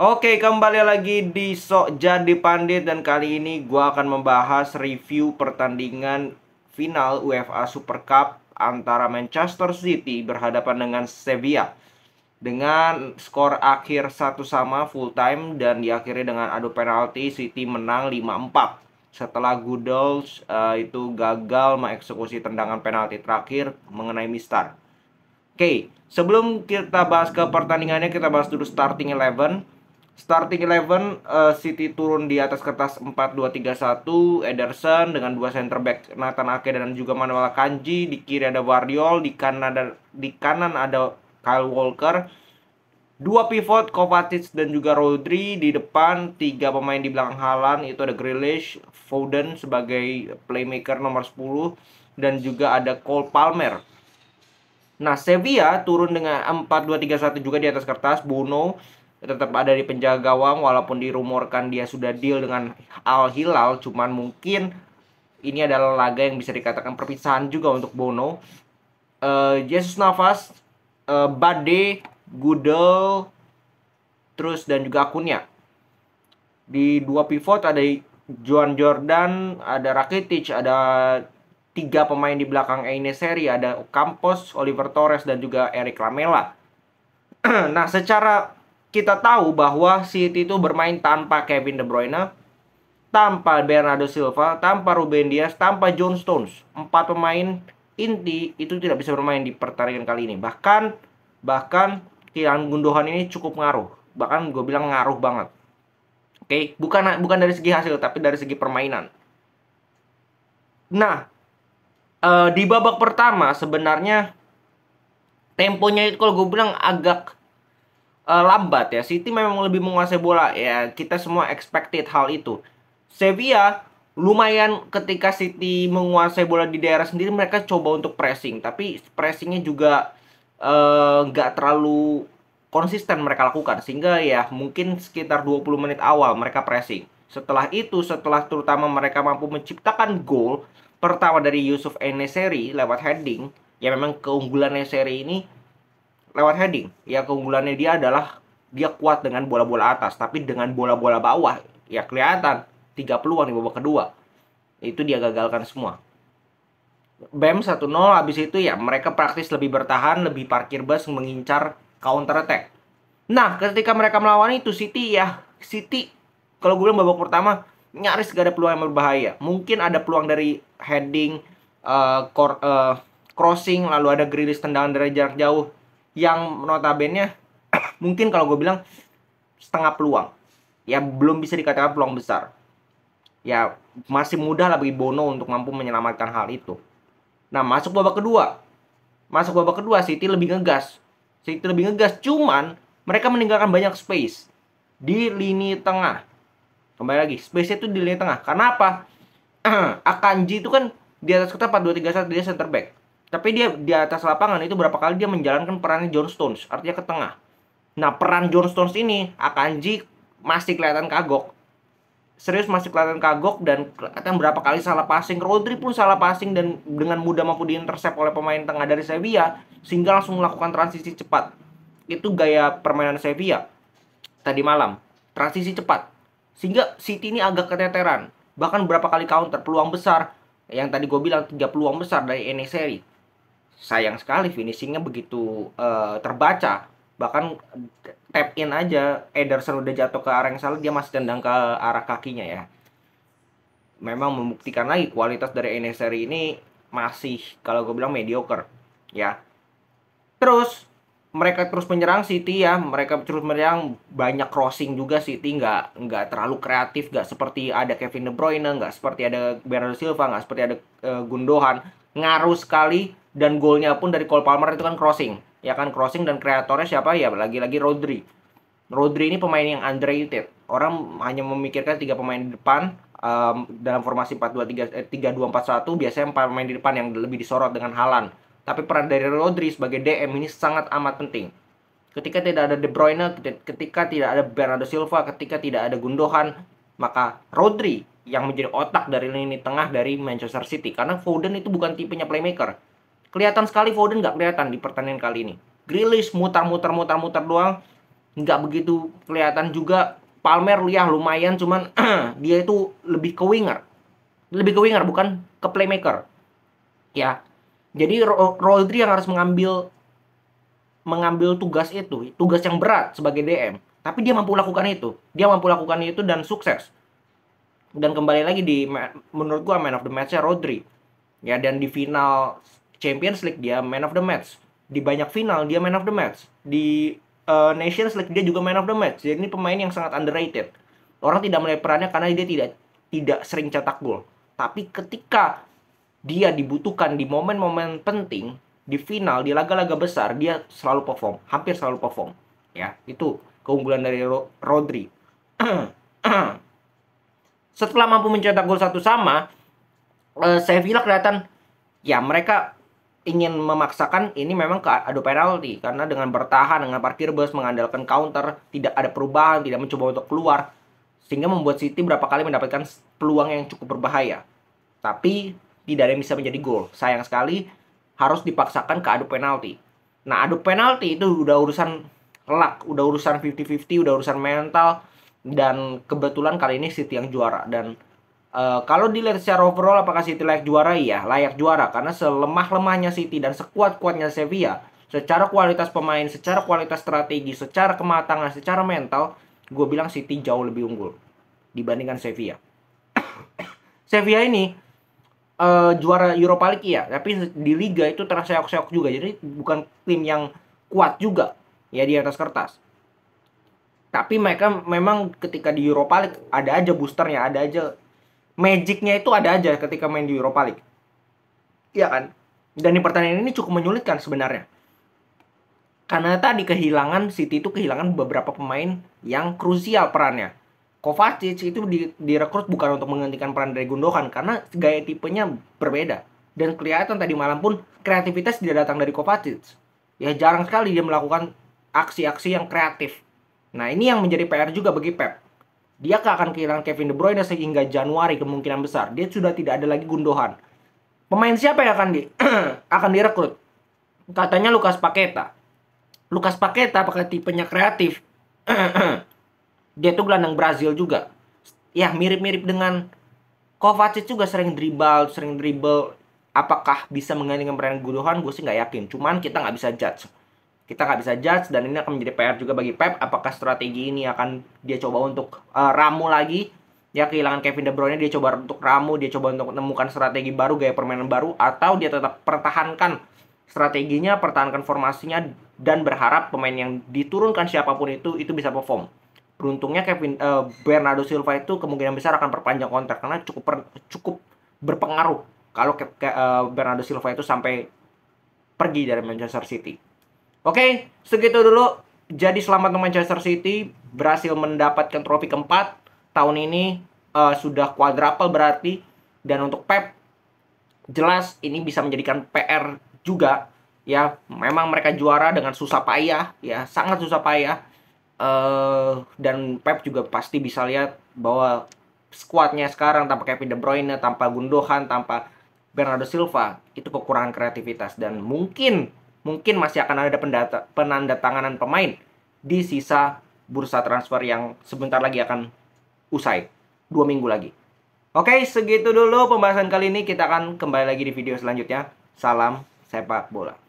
Oke, kembali lagi di Sok Jadi Pandit dan kali ini gua akan membahas review pertandingan final UEFA Super Cup antara Manchester City berhadapan dengan Sevilla dengan skor akhir 1-1 full time dan diakhiri dengan adu penalti. City menang 5-4 setelah Goodall itu gagal mengeksekusi tendangan penalti terakhir mengenai Mistar. Oke, sebelum kita bahas ke pertandingannya, kita bahas dulu starting eleven. Starting eleven, City turun di atas kertas 4-2-3-1. Ederson dengan dua center back Nathan Ake dan juga Manuel Akanji. Di kiri ada Guardiol, di kanan ada Kyle Walker. Dua pivot Kovacic dan juga Rodri. Di depan tiga pemain di belakang Haaland itu ada Grealish, Foden sebagai playmaker nomor 10 dan juga ada Cole Palmer. Nah, Sevilla turun dengan 4-2-3-1 juga di atas kertas. Bono tetap ada di penjaga gawang walaupun dirumorkan dia sudah deal dengan Al Hilal, cuman mungkin ini adalah laga yang bisa dikatakan perpisahan juga untuk Bono. Jesus Navas, Bade, Gudel, terus dan juga Akunnya. Di dua pivot ada Joan Jordan, ada Rakitic, ada tiga pemain di belakang Eneseri, ada Campos, Oliver Torres dan juga Eric Lamela. Nah, secara kita tahu bahwa City itu bermain tanpa Kevin De Bruyne, tanpa Bernardo Silva, tanpa Ruben Dias, tanpa John Stones. Empat pemain inti itu tidak bisa bermain di pertandingan kali ini. Bahkan kehilangan Gundogan ini cukup ngaruh. Bahkan gue bilang ngaruh banget. Oke, bukan dari segi hasil tapi dari segi permainan. Nah, di babak pertama sebenarnya temponya itu kalau gue bilang agak lambat ya. City memang lebih menguasai bola ya. Kita semua expected hal itu. Sevilla lumayan ketika City menguasai bola di daerah sendiri, mereka coba untuk pressing. Tapi pressingnya juga nggak terlalu konsisten mereka lakukan. Sehingga ya mungkin sekitar 20 menit awal mereka pressing. Setelah itu, setelah terutama mereka mampu menciptakan gol pertama dari Yusuf Eneseri lewat heading. Ya memang keunggulan Eneseri ini lewat heading. Ya keunggulannya dia adalah dia kuat dengan bola-bola atas, tapi dengan bola-bola bawah ya kelihatan tiga peluang di babak kedua. Itu dia gagalkan semua. BEM 1-0, habis itu ya mereka praktis lebih bertahan, lebih parkir bus mengincar counter attack. Nah, ketika mereka melawan itu City kalau gue bilang babak pertama nyaris gak ada peluang yang berbahaya. Mungkin ada peluang dari heading, crossing, lalu ada Grealish tendangan dari jarak jauh yang notabene mungkin kalau gue bilang setengah peluang. Ya belum bisa dikatakan peluang besar. Ya masih mudah lah bagi Bono untuk mampu menyelamatkan hal itu. Nah, masuk babak kedua City lebih ngegas. Cuman mereka meninggalkan banyak space di lini tengah. Kembali lagi, space itu di lini tengah. Karena apa? Akanji itu kan di atas kertas 4-2-3-1, dia center back. Tapi dia di atas lapangan itu berapa kali dia menjalankan perannya John Stones, artinya ke tengah. Nah, peran John Stones ini Akanji masih kelihatan kagok. Serius masih kelihatan kagok dan kelihatan berapa kali salah passing. Rodri pun salah passing dan dengan mudah mampu diintercept oleh pemain tengah dari Sevilla sehingga langsung melakukan transisi cepat. Itu gaya permainan Sevilla tadi malam. Transisi cepat. Sehingga City ini agak keteteran. Bahkan berapa kali counter peluang besar. Yang tadi gue bilang 3 peluang besar dari Eneseri. Sayang sekali finishingnya begitu terbaca. Bahkan tap in aja Ederson udah jatuh ke arah yang salah, dia masih tendang ke arah kakinya ya. Memang membuktikan lagi kualitas dari Eneseri ini masih kalau gue bilang mediocre ya. Terus mereka terus menyerang City ya, mereka terus menyerang, banyak crossing juga. City nggak terlalu kreatif, nggak seperti ada Kevin De Bruyne, nggak seperti ada Bernardo Silva, nggak seperti ada Gundogan. Ngaruh sekali dan golnya pun dari Cole Palmer itu kan crossing. Ya kan crossing dan kreatornya siapa ya? Lagi-lagi Rodri. Rodri ini pemain yang underrated. Orang hanya memikirkan tiga pemain di depan dalam formasi 3-2-4-1 biasanya 4 pemain di depan yang lebih disorot dengan Haaland. Tapi peran dari Rodri sebagai DM ini sangat amat penting. Ketika tidak ada De Bruyne, ketika tidak ada Bernardo Silva, ketika tidak ada Gundogan, maka Rodri yang menjadi otak dari lini tengah dari Manchester City. Karena Foden itu bukan tipenya playmaker. Kelihatan sekali Foden nggak kelihatan di pertandingan kali ini. Grealish mutar-mutar doang. nggak begitu kelihatan juga. Palmer ya lumayan, cuman dia itu lebih ke winger. Lebih ke winger, bukan ke playmaker. Ya, jadi Rodri yang harus mengambil tugas itu, tugas yang berat sebagai DM. Tapi dia mampu lakukan itu. Dia mampu lakukan itu dan sukses. Dan kembali lagi menurut gua man of the match-nya Rodri. Ya, dan di final Champions League dia man of the match. Di banyak final dia man of the match. Di Nations League dia juga man of the match. Jadi ini pemain yang sangat underrated. Orang tidak melihat perannya karena dia tidak sering cetak gol. Tapi ketika dia dibutuhkan di momen-momen penting, di final, di laga-laga besar, dia selalu perform, hampir selalu perform. Ya, itu keunggulan dari Rodri. Setelah mampu mencetak gol satu sama, Sevilla kelihatan ya mereka ingin memaksakan ini memang ke adu penalti, karena dengan bertahan, dengan parkir bus, mengandalkan counter, tidak ada perubahan, tidak mencoba untuk keluar, sehingga membuat City berapa kali mendapatkan peluang yang cukup berbahaya. Tapi tidak ada yang bisa menjadi gol. Sayang sekali harus dipaksakan ke adu penalti. Nah, adu penalti itu udah urusan luck, udah urusan 50-50, udah urusan mental, dan kebetulan kali ini City yang juara. Dan kalau dilihat secara overall apakah City layak juara? Iya, layak juara. Karena selemah-lemahnya City dan sekuat-kuatnya Sevilla, secara kualitas pemain, secara kualitas strategi, secara kematangan, secara mental, gue bilang City jauh lebih unggul dibandingkan Sevilla. Sevilla ini juara Europa League ya, tapi di Liga itu terseok-seok juga. Jadi bukan tim yang kuat juga ya di atas kertas. Tapi mereka memang ketika di Europa League ada aja boosternya, ada aja magicnya, itu ada aja ketika main di Europa League. Iya kan? Dan di pertandingan ini cukup menyulitkan sebenarnya. Karena tadi City itu kehilangan beberapa pemain yang krusial perannya. Kovacic itu direkrut bukan untuk menggantikan peran dari Gundogan, karena gaya tipenya berbeda. Dan kelihatan tadi malam pun kreativitas tidak datang dari Kovacic. Ya jarang sekali dia melakukan aksi-aksi yang kreatif. Nah, ini yang menjadi PR juga bagi Pep. Dia akan kehilangan Kevin De Bruyne sehingga Januari kemungkinan besar. Dia sudah tidak ada lagi Gundogan. Pemain siapa yang akan direkrut? Katanya Lucas Paqueta. Lucas Paqueta pakai tipenya kreatif. Dia tuh gelandang Brazil juga. Ya, mirip-mirip dengan Kovacic juga, sering dribble. Apakah bisa menggantikan peran Gundogan? Gue sih nggak yakin. Cuman kita nggak bisa judge. Dan ini akan menjadi PR juga bagi Pep. Apakah strategi ini akan dia coba untuk ramu lagi? Ya, kehilangan Kevin De Bruyne, dia coba untuk ramu, dia coba untuk menemukan strategi baru, gaya permainan baru, atau dia tetap pertahankan strateginya, pertahankan formasinya, dan berharap pemain yang diturunkan siapapun itu bisa perform. Beruntungnya Bernardo Silva itu kemungkinan besar akan perpanjang kontrak, karena cukup berpengaruh kalau Bernardo Silva itu sampai pergi dari Manchester City. Oke, segitu dulu. Jadi selamat untuk Manchester City berhasil mendapatkan trofi keempat tahun ini, sudah quadruple berarti. Dan untuk Pep, jelas ini bisa menjadikan PR juga. Ya, memang mereka juara dengan susah payah, ya sangat susah payah. Dan Pep juga pasti bisa lihat bahwa skuadnya sekarang tanpa Kevin De Bruyne, tanpa Gundogan, tanpa Bernardo Silva, itu kekurangan kreativitas. Dan mungkin masih akan ada penandatanganan pemain di sisa bursa transfer yang sebentar lagi akan usai, 2 minggu lagi. Oke, segitu dulu pembahasan kali ini. Kita akan kembali lagi di video selanjutnya. Salam sepak bola.